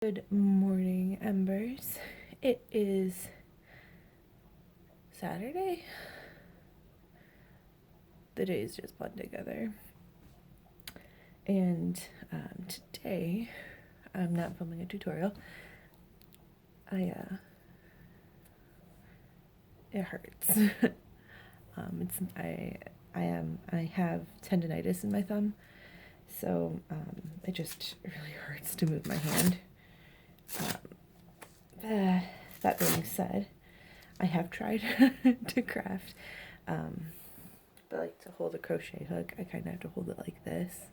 Good morning, Embers. It is Saturday. The days just blend together. And today, I'm not filming a tutorial. It hurts. I have tendonitis in my thumb, so it just really hurts to move my hand. That being said, I have tried to craft, but like to hold a crochet hook, I kind of have to hold it like this,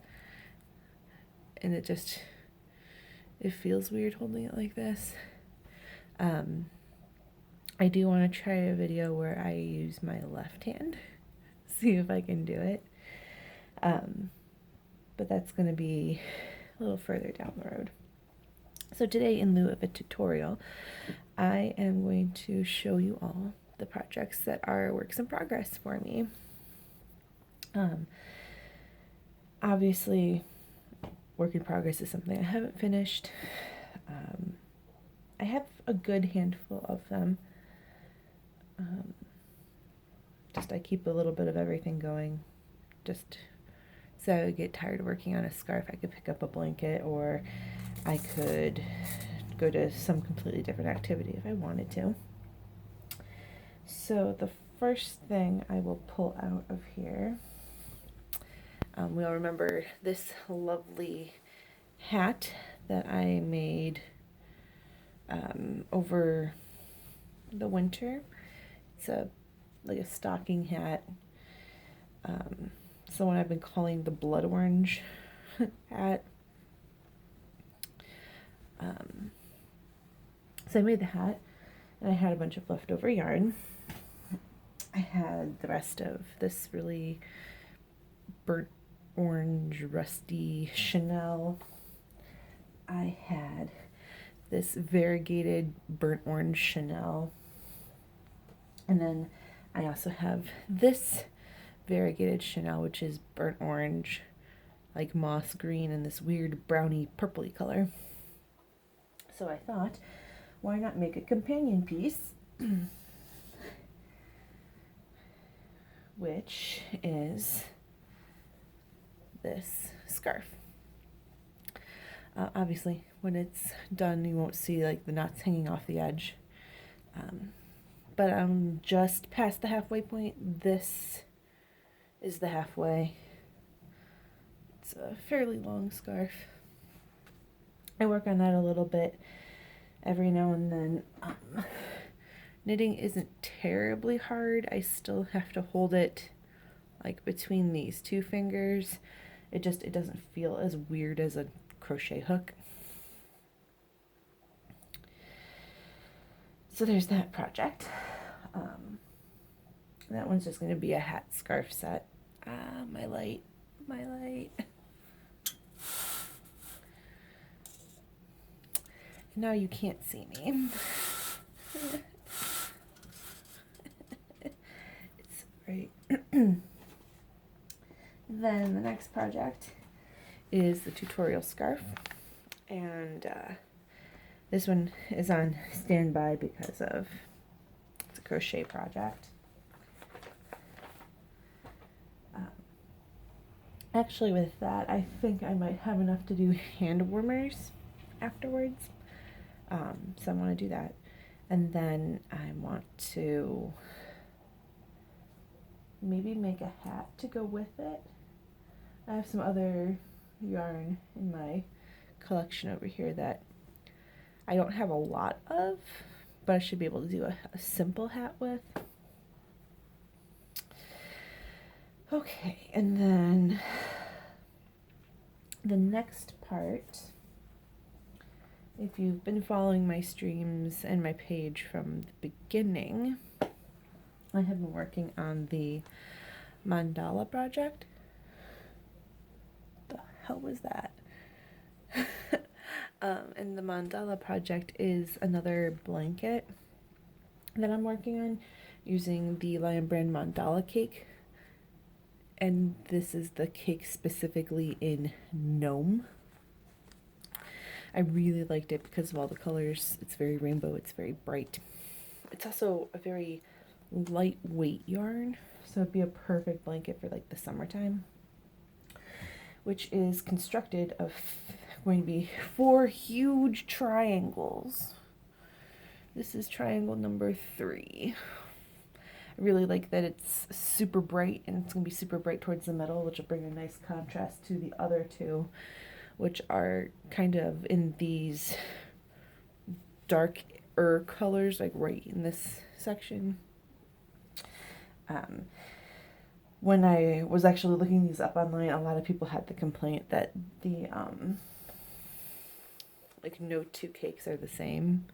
and it feels weird holding it like this. I do want to try a video where I use my left hand, see if I can do it, but that's going to be a little further down the road. So today, in lieu of a tutorial, I am going to show you all the projects that are works in progress for me. Obviously, work in progress is something I haven't finished. I have a good handful of them. I keep a little bit of everything going, just so I would get tired of working on a scarf. I could pick up a blanket, or I could go to some completely different activity if I wanted to. So the first thing I will pull out of here, we all remember this lovely hat that I made over the winter. It's like a stocking hat. It's the one I've been calling the blood orange hat. So I made the hat, and I had a bunch of leftover yarn. I had the rest of this really burnt orange, rusty Chanel. I had this variegated burnt orange Chanel. And then I also have this variegated Chanel, which is burnt orange, like moss green, and this weird browny purpley color. So I thought, why not make a companion piece, which is this scarf. Obviously, when it's done, you won't see like the knots hanging off the edge. But I'm just past the halfway point. This is the halfway. It's a fairly long scarf. I work on that a little bit every now and then. Knitting isn't terribly hard. I still have to hold it like between these two fingers. It doesn't feel as weird as a crochet hook. So there's that project. That one's just going to be a hat scarf set. My light. Now you can't see me. It's right. Then the next project is the tutorial scarf, and this one is on standby because of it's a crochet project. Actually, with that, I think I might have enough to do hand warmers afterwards. So I want to do that. And then I want to maybe make a hat to go with it. I have some other yarn in my collection over here that I don't have a lot of, but I should be able to do a simple hat with. Okay, and then the next part, if you've been following my streams and my page from the beginning, I have been working on the mandala project. The hell was that? And the mandala project is another blanket that I'm working on using the Lion Brand mandala cake. And this is the cake specifically in gnome. I really liked it because of all the colors. It's very rainbow, it's very bright. It's also a very lightweight yarn, so it'd be a perfect blanket for like the summertime, which is constructed of going to be 4 huge triangles. This is triangle number 3. I really like that it's super bright, and it's going to be super bright towards the middle, which will bring a nice contrast to the other 2, which are kind of in these darker colors, like right in this section. When I was actually looking these up online, a lot of people had the complaint that the like no 2 cakes are the same,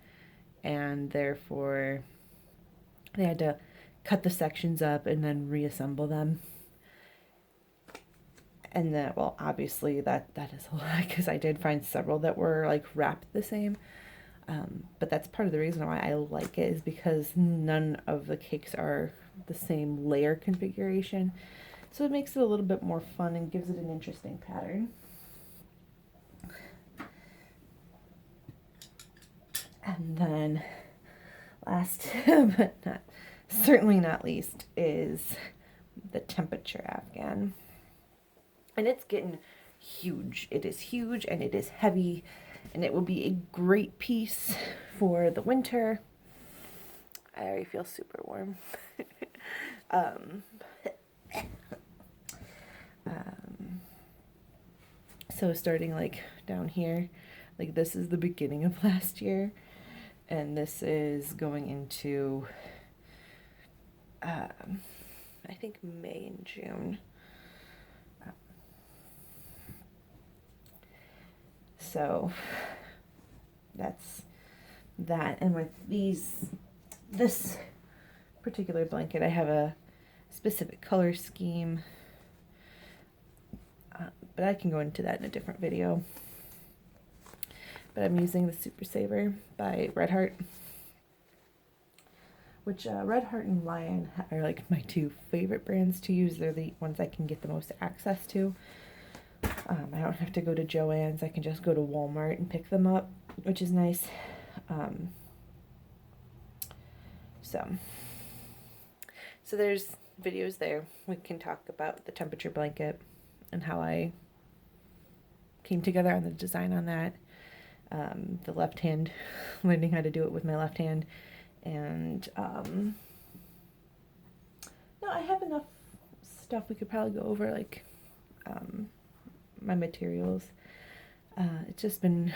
and therefore they had to cut the sections up and then reassemble them. And then, well, obviously that is a lot, because I did find several that were like wrapped the same. But that's part of the reason why I like it, is because none of the cakes are the same layer configuration. So it makes it a little bit more fun and gives it an interesting pattern. And then last but certainly not least is the temperature afghan. And it's getting huge. It is huge and it is heavy, and it will be a great piece for the winter. I already feel super warm. So starting like down here, like this is the beginning of last year, and this is going into I think May and June. So that's that. And with this particular blanket, I have a specific color scheme, but I can go into that in a different video. But I'm using the Super Saver by Red Heart, which Red Heart and Lion are like my 2 favorite brands to use. They're the ones I can get the most access to. I don't have to go to Joann's. I can just go to Walmart and pick them up, which is nice. So there's videos there. We can talk about the temperature blanket and how I came together on the design on that. The left hand, learning how to do it with my left hand. And no, I have enough stuff. We could probably go over like my materials. It's just been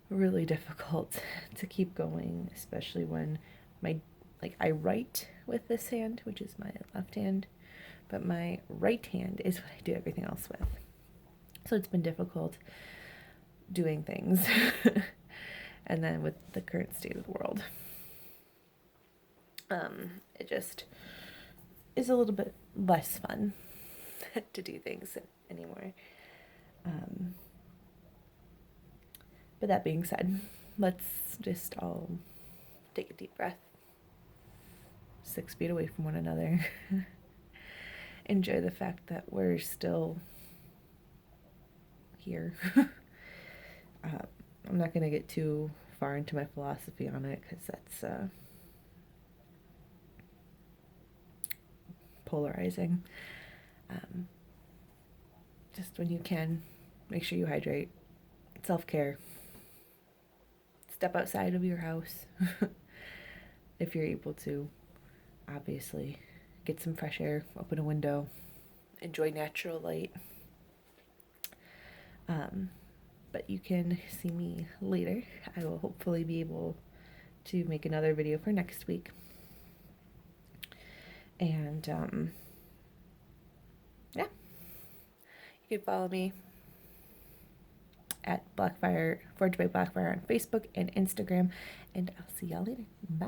really difficult to keep going, especially when I write with this hand, which is my left hand, but my right hand is what I do everything else with. So it's been difficult doing things. And then with the current state of the world, it just is a little bit less fun to do things anymore. But that being said, let's just all take a deep breath, 6 feet away from one another. Enjoy the fact that we're still here. I'm not going to get too far into my philosophy on it, because that's polarizing. Just when you can, make sure you hydrate. Self-care. Step outside of your house if you're able to. Obviously, get some fresh air, open a window, enjoy natural light. But you can see me later. I will hopefully be able to make another video for next week. And yeah, you can follow me at Blackfire, Forged by Blackfire on Facebook and Instagram, and I'll see y'all later. Bye.